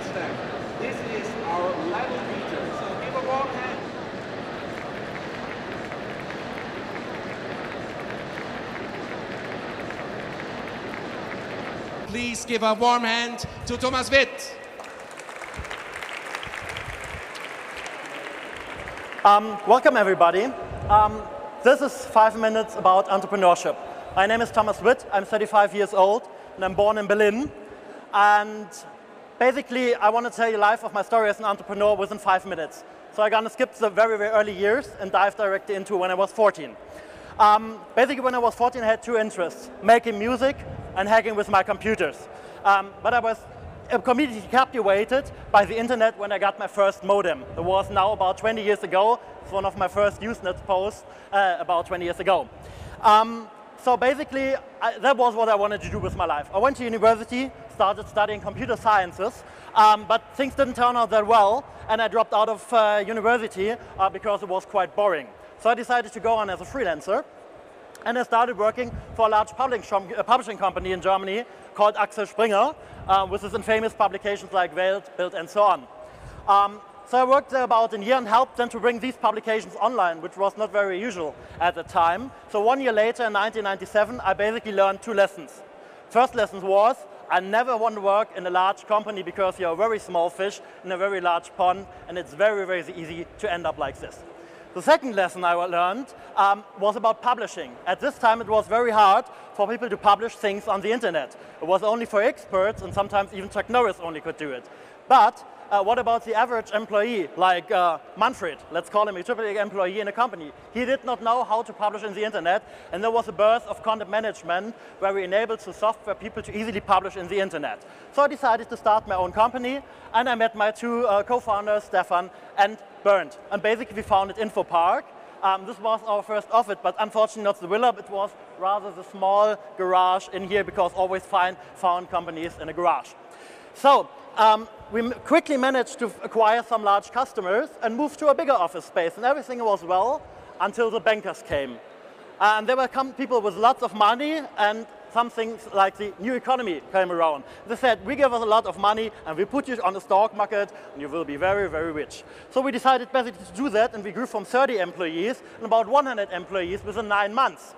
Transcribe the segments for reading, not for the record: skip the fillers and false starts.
step. This is our level meter. So give a warm hand. Please give a warm hand to Thomas Witt. Welcome, everybody. This is 5 minutes about entrepreneurship. My name is Thomas Witt. I'm 35 years old, and I'm born in Berlin. And basically, I want to tell you the life of my story as an entrepreneur within 5 minutes. So I'm going to skip the very, very early years and dive directly into when I was 14. Basically, when I was 14, I had two interests: making music and hacking with my computers. But I was completely captivated by the internet when I got my first modem. It was now about 20 years ago. It's one of my first Usenet posts about 20 years ago. So basically, that was what I wanted to do with my life. I went to university, started studying computer sciences, but things didn't turn out that well, and I dropped out of university because it was quite boring. So I decided to go on as a freelancer, and I started working for a large publishing company in Germany called Axel Springer, with its famous publications like Welt, Bild, and so on. So I worked there about a year and helped them to bring these publications online, which was not very usual at the time. So 1 year later, in 1997, I basically learned two lessons. First lesson was, I never want to work in a large company because you're a very small fish in a very large pond, and it's very, very easy to end up like this. The second lesson I learned was about publishing. At this time, it was very hard for people to publish things on the internet. It was only for experts, and sometimes even Chuck Norris only could do it. But what about the average employee, like Manfred? Let's call him a typical employee in a company. He did not know how to publish in the internet, and there was a birth of content management where we enabled the software people to easily publish in the internet. So I decided to start my own company, and I met my two co-founders, Stefan and Bernd. And basically we founded InfoPark. This was our first office, but unfortunately not the villa. It was rather the small garage in here, because always found companies in a garage. So we quickly managed to acquire some large customers and move to a bigger office space, and everything was well until the bankers came. And there were people with lots of money, and some things like the new economy came around. They said, we give us a lot of money and we put you on the stock market and you will be very, very rich. So we decided basically to do that, and we grew from 30 employees and about 100 employees within 9 months.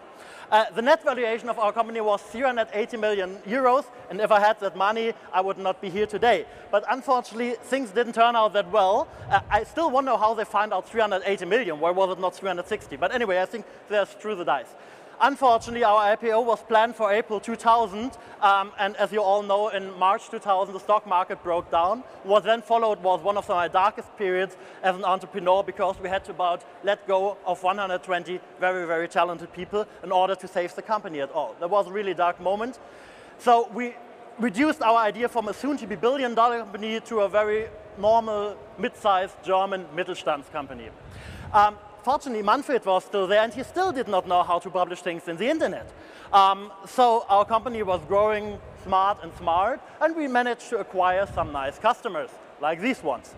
The net valuation of our company was 380 million euros, and if I had that money, I would not be here today. But unfortunately, things didn't turn out that well. I still wonder how they found out 380 million. Why was it not 360? But anyway, I think they threw the dice. Unfortunately, our IPO was planned for April 2000, and as you all know, in March 2000, the stock market broke down. What then followed was one of my darkest periods as an entrepreneur, because we had to let go of 120 very, very talented people in order to save the company at all. That was a really dark moment. So we reduced our idea from a soon-to-be billion-dollar company to a very normal, mid-sized German Mittelstands company. Fortunately, Manfred was still there, and he still did not know how to publish things in the internet. So our company was growing smart, and we managed to acquire some nice customers, like these ones.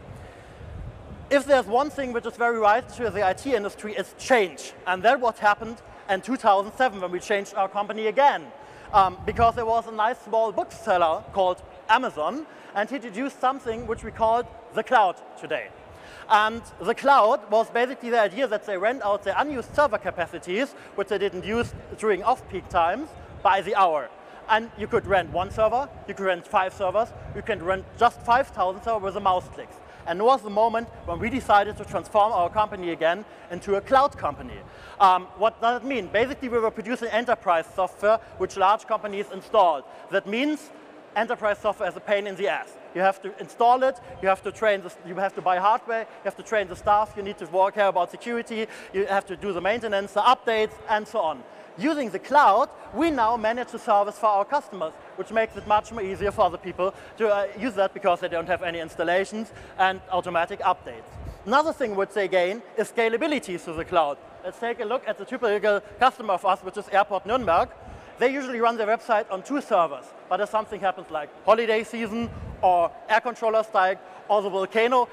If there's one thing which is very right to the IT industry, it's change. And that's what happened in 2007 when we changed our company again. Because there was a nice small bookseller called Amazon, and he introduced something which we called the cloud today. And the cloud was basically the idea that they rent out their unused server capacities, which they didn't use during off-peak times, by the hour. And you could rent one server, you could rent 5 servers, you can rent just 5,000 servers with a mouse click. And it was the moment when we decided to transform our company again into a cloud company. What does it mean? Basically, we were producing enterprise software which large companies installed. That means enterprise software is a pain in the ass. You have to install it, you have to train you have to buy hardware, you have to train the staff, you need to care about security, you have to do the maintenance, the updates, and so on. Using the cloud, we now manage the service for our customers, which makes it much more easier for the people to use that, because they don't have any installations and automatic updates. Another thing which they gain is scalability through the cloud. Let's take a look at the typical customer of us, which is Airport Nürnberg. They usually run their website on 2 servers, but if something happens like holiday season, or air controller strike, or the volcano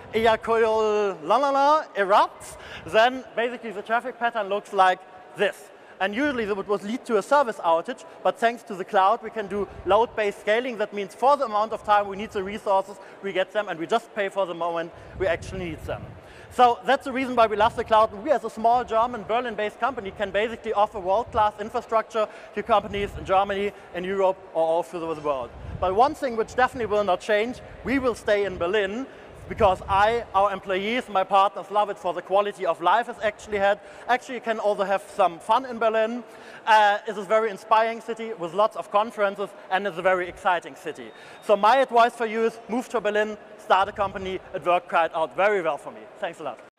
erupts, then basically the traffic pattern looks like this. And usually that would lead to a service outage, but thanks to the cloud, we can do load-based scaling. That means for the amount of time we need the resources, we get them, and we just pay for the moment we actually need them. So that's the reason why we love the cloud. We, as a small German, Berlin-based company, can basically offer world-class infrastructure to companies in Germany, in Europe, or all through the world. But one thing which definitely will not change, we will stay in Berlin, because our employees, my partners love it for the quality of life it's actually had. Actually, you can also have some fun in Berlin. It's a very inspiring city with lots of conferences, and it's a very exciting city. So my advice for you is move to Berlin, start a company. It worked quite out very well for me. Thanks a lot.